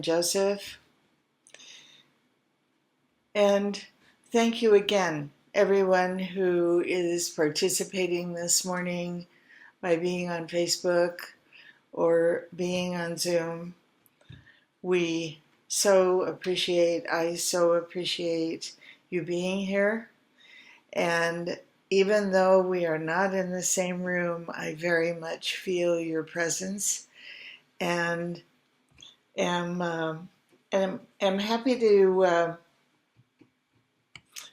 and Joseph. And thank you again, everyone who is participating this morning by being on Facebook or being on Zoom. I so appreciate you being here. And even though we are not in the same room, I very much feel your presence and am happy to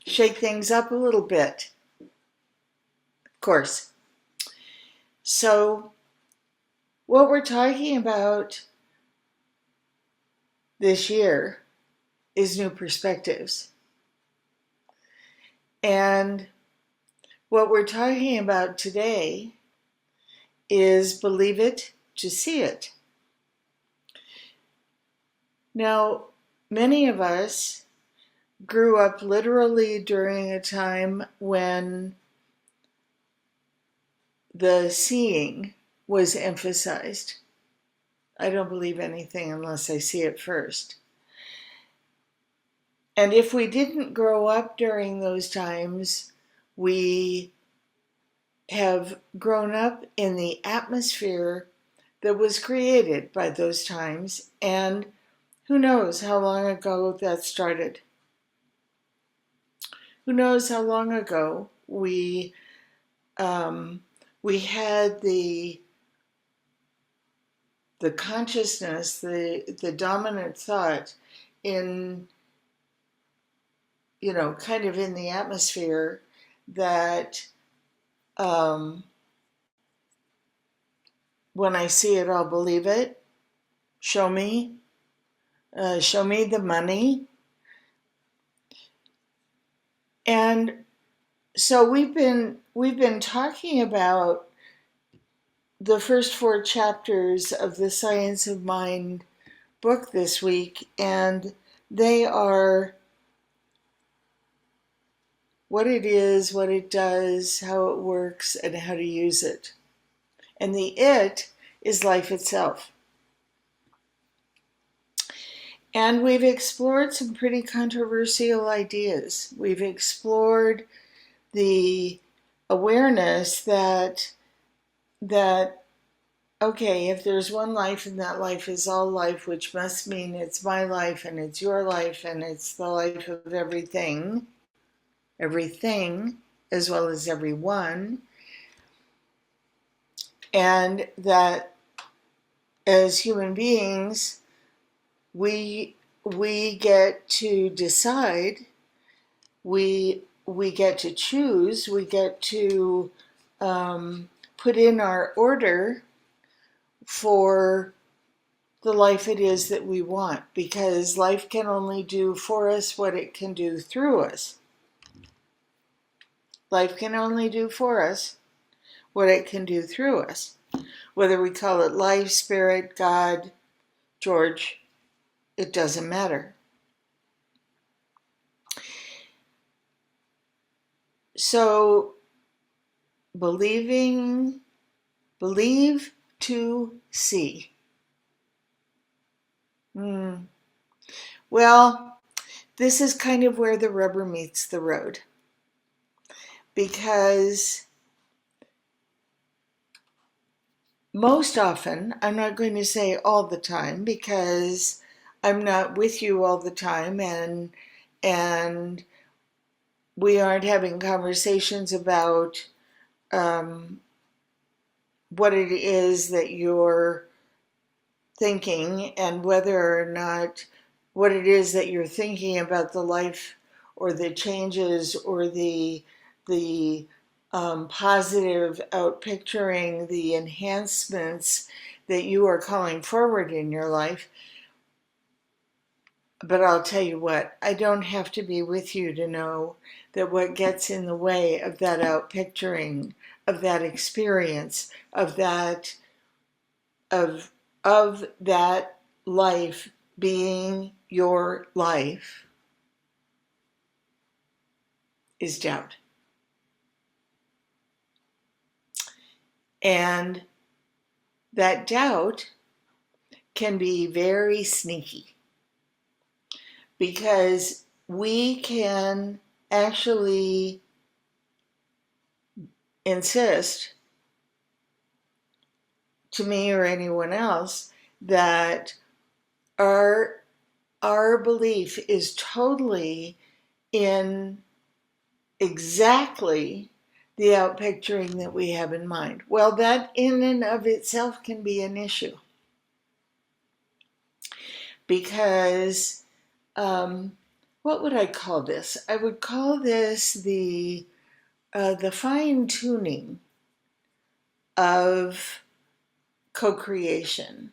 shake things up a little bit, of course. So what we're talking about this year is new perspectives. And what we're talking about today is believe it to see it. Now, many of us grew up literally during a time when the seeing was emphasized. I don't believe anything unless I see it first. And if we didn't grow up during those times, we have grown up in the atmosphere that was created by those times, and who knows how long ago that started. Who knows how long ago we had the consciousness, the dominant thought in, kind of in the atmosphere that when I see it, I'll believe it. Show me the money. And so we've been talking about the first 4 chapters of the Science of Mind book this week, and they are what it is, what it does, how it works, and how to use it. And the it is life itself. And we've explored some pretty controversial ideas. We've explored the awareness that okay, if there's one life and that life is all life, which must mean it's my life and it's your life and it's the life of everything as well as everyone, and that as human beings, we get to decide, we get to choose, we get to put in our order for the life it is that we want, because life can only do for us what it can do through us. Life can only do for us what it can do through us. Whether we call it life, spirit, God, George, it doesn't matter. So, believe to see. Well, this is kind of where the rubber meets the road. Because most often, I'm not going to say all the time, because I'm not with you all the time, and we aren't having conversations about what it is that you're thinking and whether or not what it is that you're thinking about the life or the changes or the positive outpicturing, the enhancements that you are calling forward in your life. But I'll tell you what, I don't have to be with you to know that what gets in the way of that outpicturing, of that experience, of that life being your life is doubt. And that doubt can be very sneaky. because we can actually insist to me or anyone else that our belief is totally in exactly the outpicturing that we have in mind. Well, that in and of itself can be an issue because what would I call this? I would call this the fine tuning of co-creation,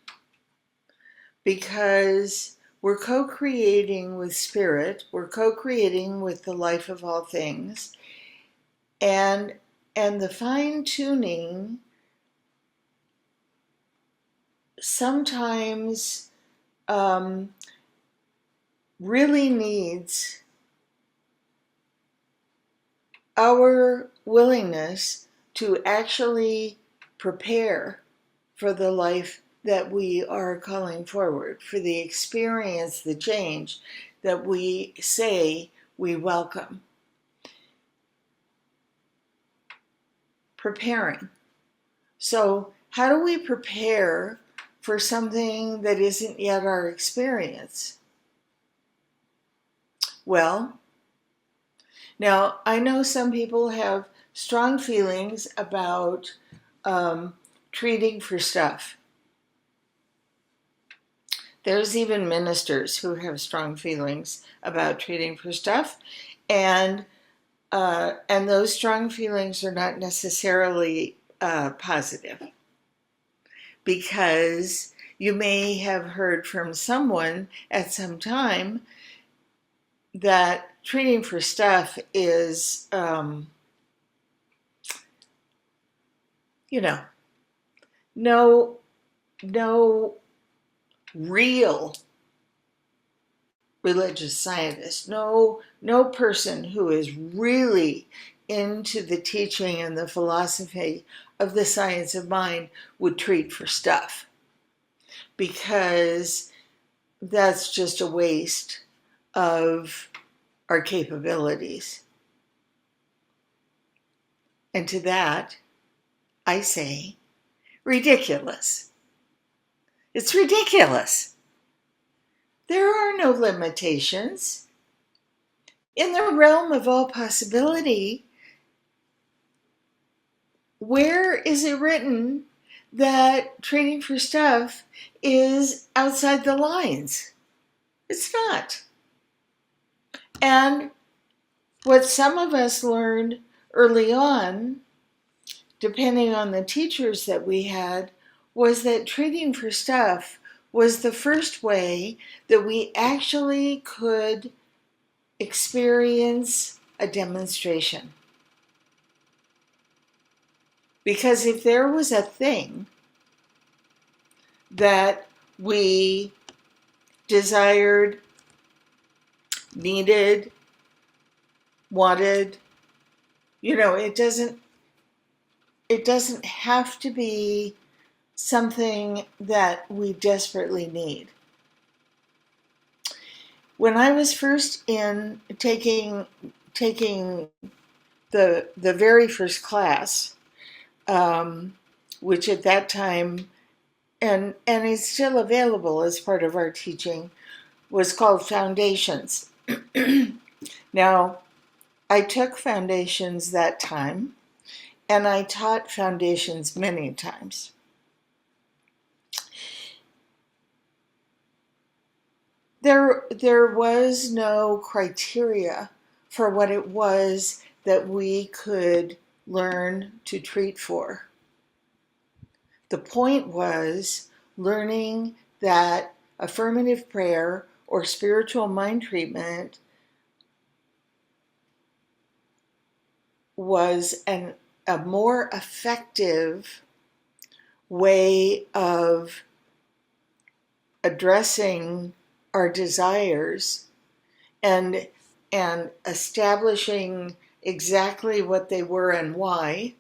because we're co-creating with spirit, we're co-creating with the life of all things, and the fine tuning sometimes really needs our willingness to actually prepare for the life that we are calling forward, for the experience, the change that we say we welcome. Preparing. So, how do we prepare for something that isn't yet our experience? Well, now I know some people have strong feelings about treating for stuff. There's even ministers who have strong feelings about treating for stuff, and those strong feelings are not necessarily positive, because you may have heard from someone at some time that treating for stuff is, no real religious scientist, no person who is really into the teaching and the philosophy of the science of mind would treat for stuff, because that's just a waste of our capabilities. And to that, I say, ridiculous. It's ridiculous. There are no limitations. In the realm of all possibility, where is it written that training for stuff is outside the lines? It's not. And what some of us learned early on, depending on the teachers that we had, was that training for stuff was the first way that we actually could experience a demonstration. Because if there was a thing that we desired, needed, wanted, it doesn't have to be something that we desperately need. When I was first in taking the very first class, which at that time, and is still available as part of our teaching, was called Foundations. Now, I took Foundations that time, and I taught Foundations many times. There was no criteria for what it was that we could learn to treat for. The point was learning that affirmative prayer or spiritual mind treatment was a more effective way of addressing our desires and establishing exactly what they were and why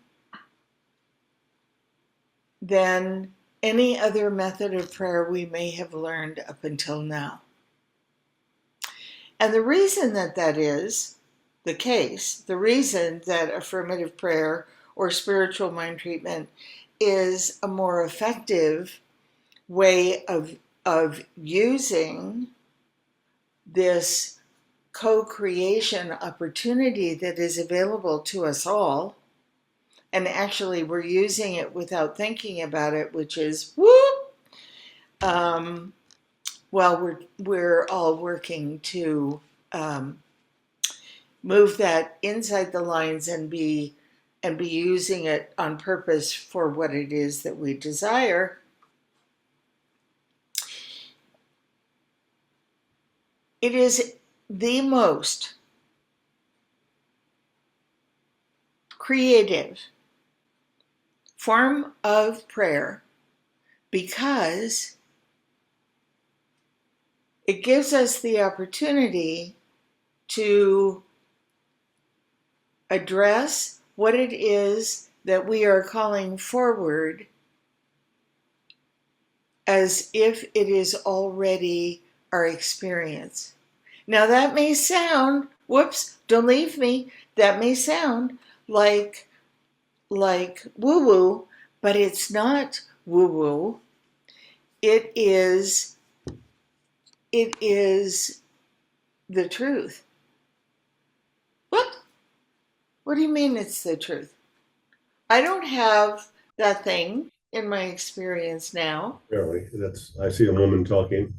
than any other method of prayer we may have learned up until now. And the reason that that is the case, the reason that affirmative prayer or spiritual mind treatment is a more effective way of using this co-creation opportunity that is available to us all, and actually we're using it without thinking about it, which is whoop. Well, we're all working to move that inside the lines and be using it on purpose for what it is that we desire. It is the most creative form of prayer because it gives us the opportunity to address what it is that we are calling forward as if it is already our experience. Now that may sound, whoops, don't leave me, that may sound like woo-woo, but it's not woo-woo. It is the truth. What? What do you mean it's the truth? I don't have that thing in my experience now. Really, I see a woman talking.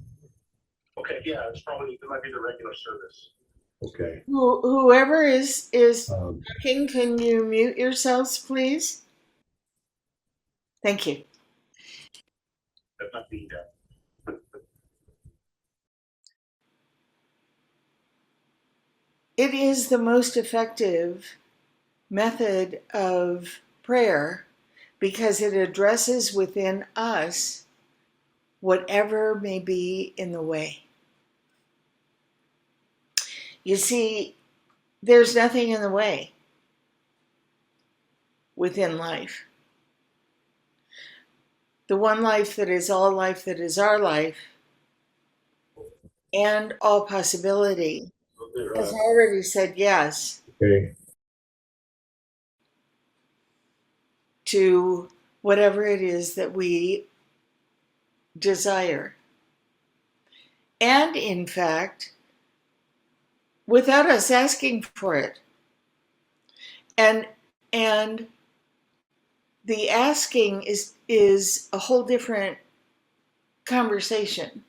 Okay, yeah, it might be the regular service. Okay. Whoever is talking, can you mute yourselves, please? Thank you. That might be It is the most effective method of prayer because it addresses within us whatever may be in the way. You see, there's nothing in the way within life. The one life that is all life that is our life and all possibility has already said yes Okay. to whatever it is that we desire. And in fact, without us asking for it. And the asking is a whole different conversation,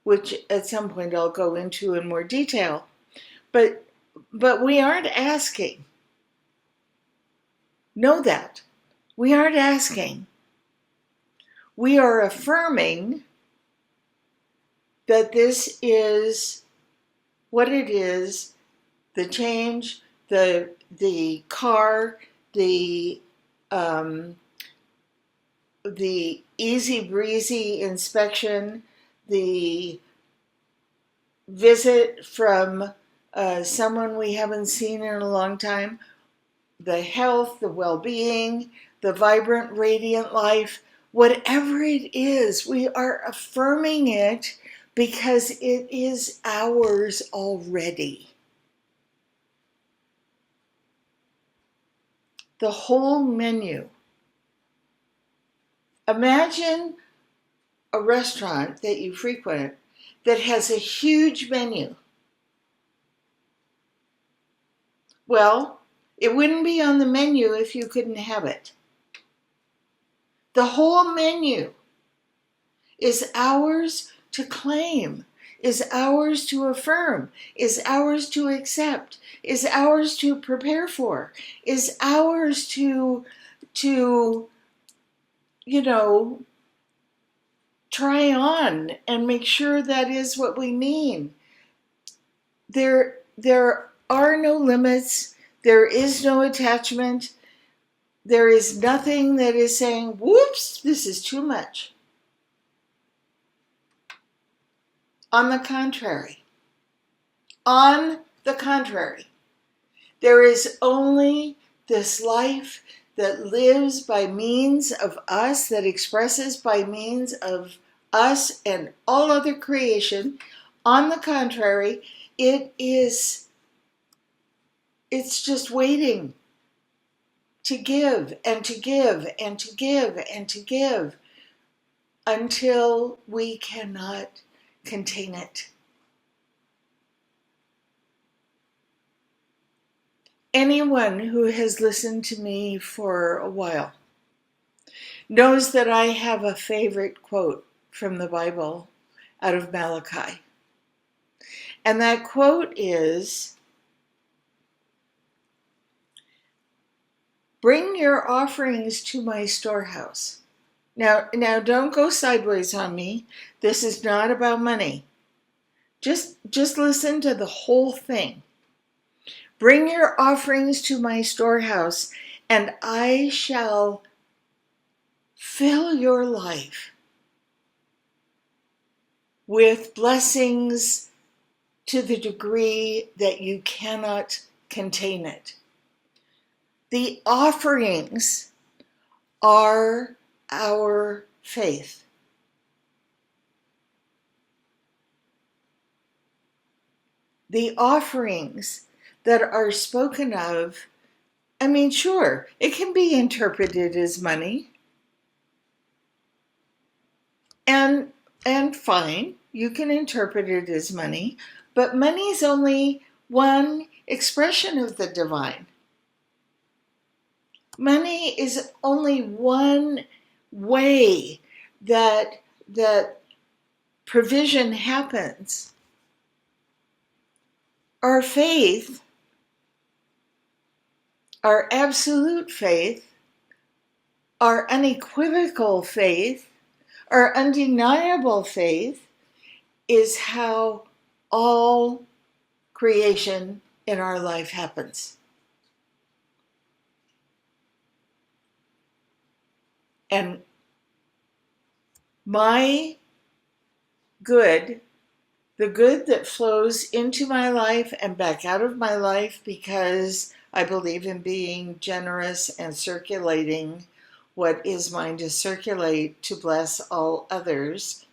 which at some point I'll go into in more detail. But we aren't asking. Know that. We aren't asking. We are affirming that this is what it is, the change, the car, the easy breezy inspection, the visit from someone we haven't seen in a long time, the health, the well-being, the vibrant, radiant life, whatever it is, we are affirming it because it is ours already. The whole menu. Imagine a restaurant that you frequent that has a huge menu. Well, it wouldn't be on the menu if you couldn't have it. The whole menu is ours to claim, is ours to affirm, is ours to accept, is ours to prepare for, is ours to try on and make sure that is what we mean. There are no limits. There is no attachment. There is nothing that is saying, whoops, this is too much. On the contrary, there is only this life that lives by means of us, that expresses by means of us and all other creation. On the contrary, it's just waiting to give and to give and to give and to give until we cannot contain it. Anyone who has listened to me for a while knows that I have a favorite quote from the Bible out of Malachi. And that quote is, "Bring your offerings to my storehouse." Now don't go sideways on me. This is not about money. Just listen to the whole thing. "Bring your offerings to my storehouse, and I shall fill your life with blessings to the degree that you cannot contain it." The offerings are our faith. The offerings that are spoken of, I mean, sure, it can be interpreted as money. And fine, you can interpret it as money, but money is only one expression of the divine. Money is only one way that provision happens. Our faith, our absolute faith, our unequivocal faith, our undeniable faith is how all creation in our life happens. And my good, the good that flows into my life and back out of my life, because I believe in being generous and circulating what is mine to circulate to bless all others.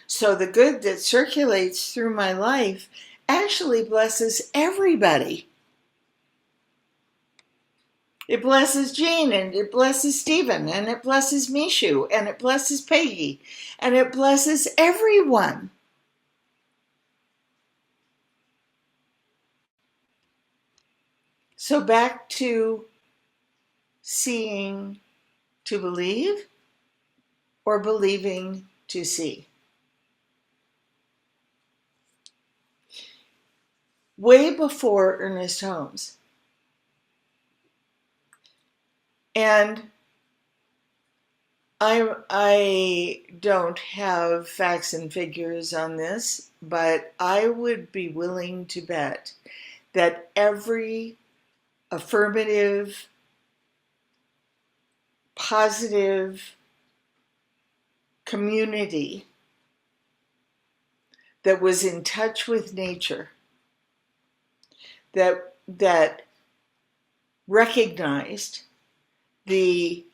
So the good that circulates through my life actually blesses everybody. It blesses Jean, and it blesses Stephen, and it blesses Mishu, and it blesses Peggy, and it blesses everyone. So back to seeing to believe, or believing to see. Way before Ernest Holmes, and I don't have facts and figures on this, but I would be willing to bet that every affirmative, positive community that was in touch with nature, that recognized the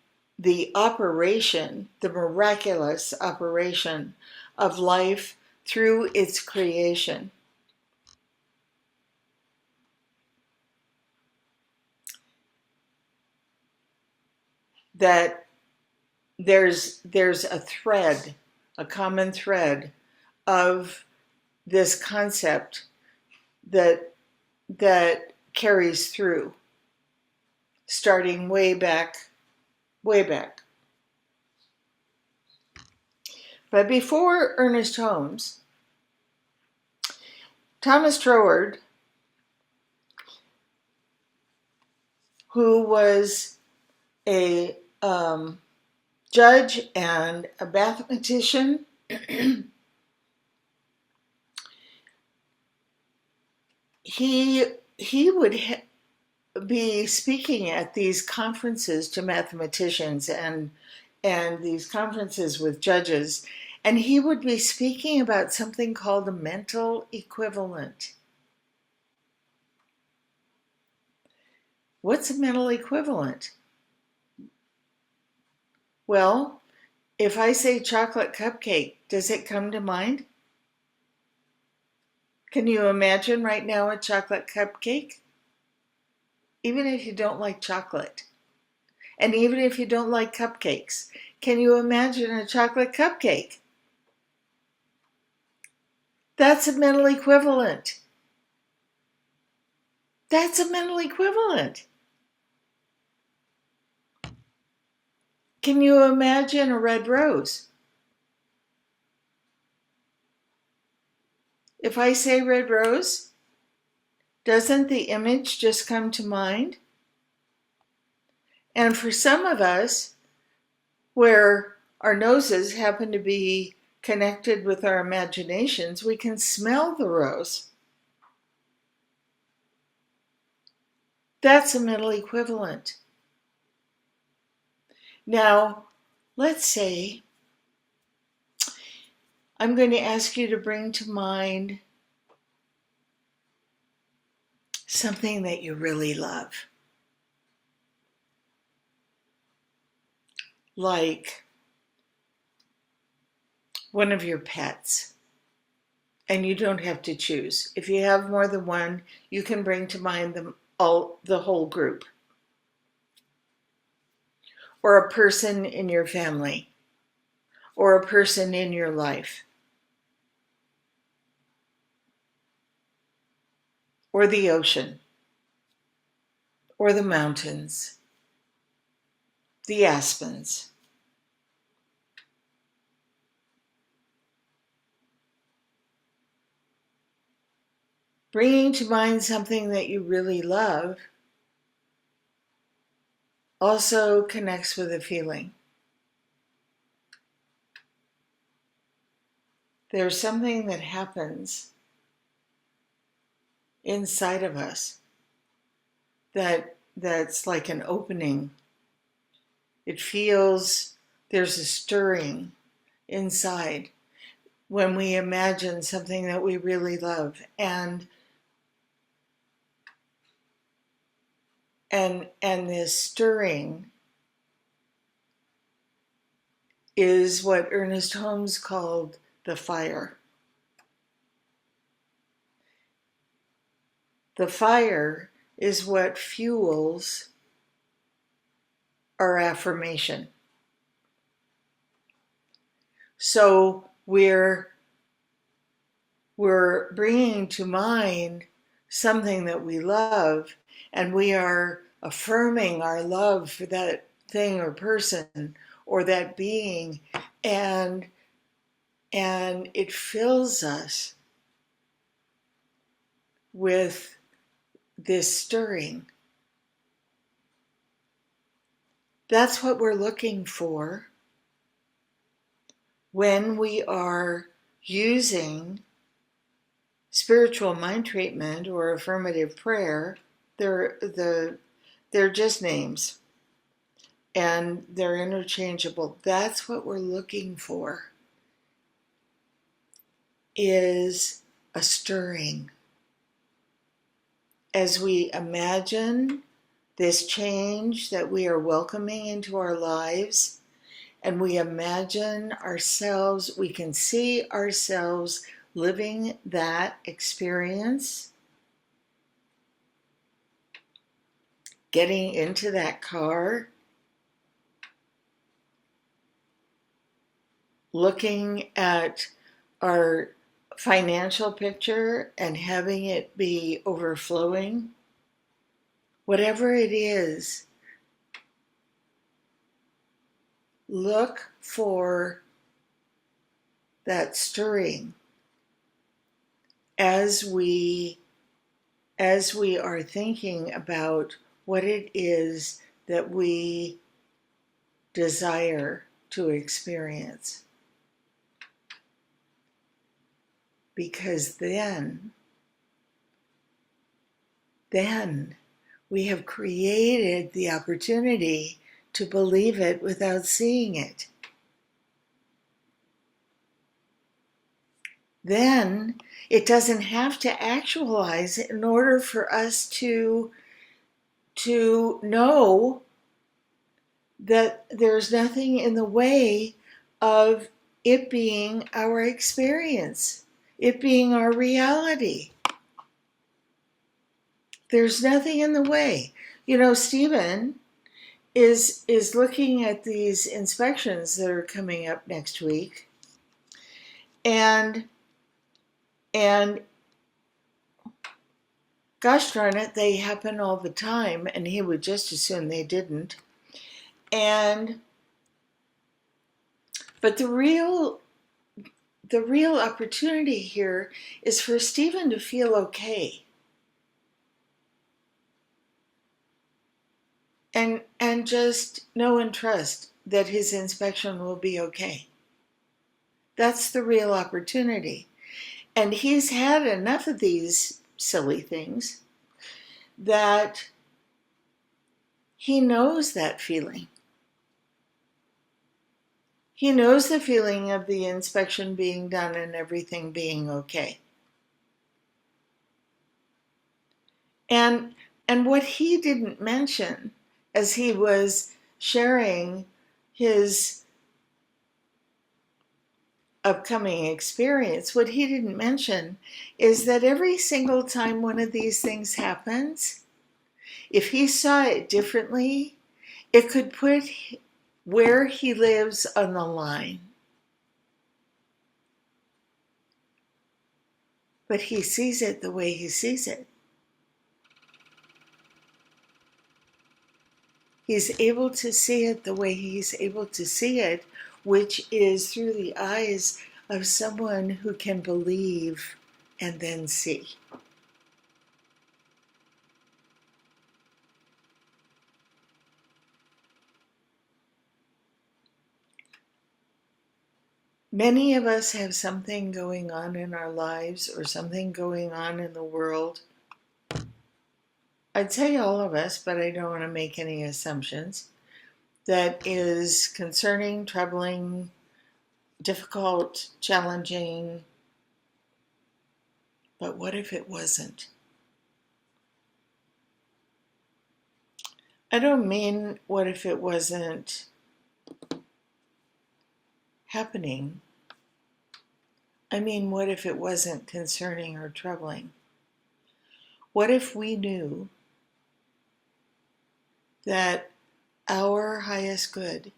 operation, the miraculous operation of life through its creation, that there's a thread, a common thread of this concept that carries through, starting way back. But before Ernest Holmes, Thomas Troward, who was a judge and a mathematician, he would be speaking at these conferences to mathematicians and these conferences with judges, and he would be speaking about something called a mental equivalent. What's a mental equivalent? Well, if I say chocolate cupcake, does it come to mind? Can you imagine right now a chocolate cupcake? Even if you don't like chocolate, and even if you don't like cupcakes, can you imagine a chocolate cupcake? That's a mental equivalent. That's a mental equivalent. Can you imagine a red rose? If I say red rose, doesn't the image just come to mind? And for some of us, where our noses happen to be connected with our imaginations, we can smell the rose. That's a mental equivalent. Now, let's say I'm going to ask you to bring to mind something that you really love. Like one of your pets. And you don't have to choose. If you have more than one, you can bring to mind the whole group. Or a person in your family. Or a person in your life. Or the ocean. Or the mountains. The aspens. Bringing to mind something that you really love also connects with a feeling. There's something that happens inside of us that's like an opening. It feels there's a stirring inside when we imagine something that we really love. And this stirring is what Ernest Holmes called the fire. The fire is what fuels our affirmation. So we're bringing to mind something that we love, and we are affirming our love for that thing or person or that being, and it fills us with this stirring. That's what we're looking for when we are using spiritual mind treatment or affirmative prayer. They're just names, and they're interchangeable. That's what we're looking for, is a stirring. As we imagine this change that we are welcoming into our lives, and we imagine ourselves, we can see ourselves living that experience, getting into that car, looking at our financial picture and having it be overflowing. Whatever it is, look for that stirring as we are thinking about what it is that we desire to experience. Because then we have created the opportunity to believe it without seeing it. Then it doesn't have to actualize in order for us to know that there's nothing in the way of it being our experience. it being our reality. There's nothing in the way. You know, Stephen is looking at these inspections that are coming up next week, and gosh darn it, they happen all the time, and he would just as soon they didn't. But the real opportunity here is for Stephen to feel okay. And just know and trust that his inspection will be okay. That's the real opportunity. And he's had enough of these silly things that he knows that feeling. He knows the feeling of the inspection being done and everything being okay. And what he didn't mention as he was sharing his upcoming experience, what he didn't mention is that every single time one of these things happens, if he saw it differently, it could put where he lives on the line. But he sees it the way he sees it. He's able to see it the way he's able to see it, which is through the eyes of someone who can believe and then see. Many of us have something going on in our lives or something going on in the world. I'd say all of us, but I don't want to make any assumptions. That is concerning, troubling, difficult, challenging. But what if it wasn't? I don't mean what if it wasn't happening. I mean, what if it wasn't concerning or troubling? What if we knew that our highest good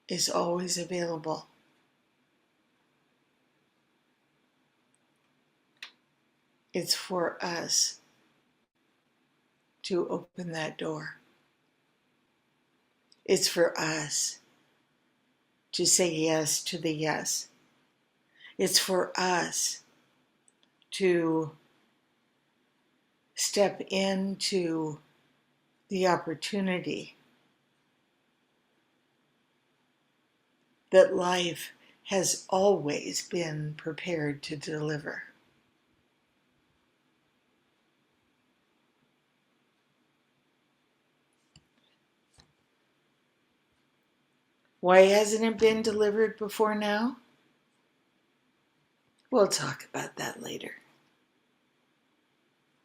is always available? It's for us to open that door. It's for us to say yes to the yes. It's for us to step into the opportunity that life has always been prepared to deliver. Why hasn't it been delivered before now? We'll talk about that later.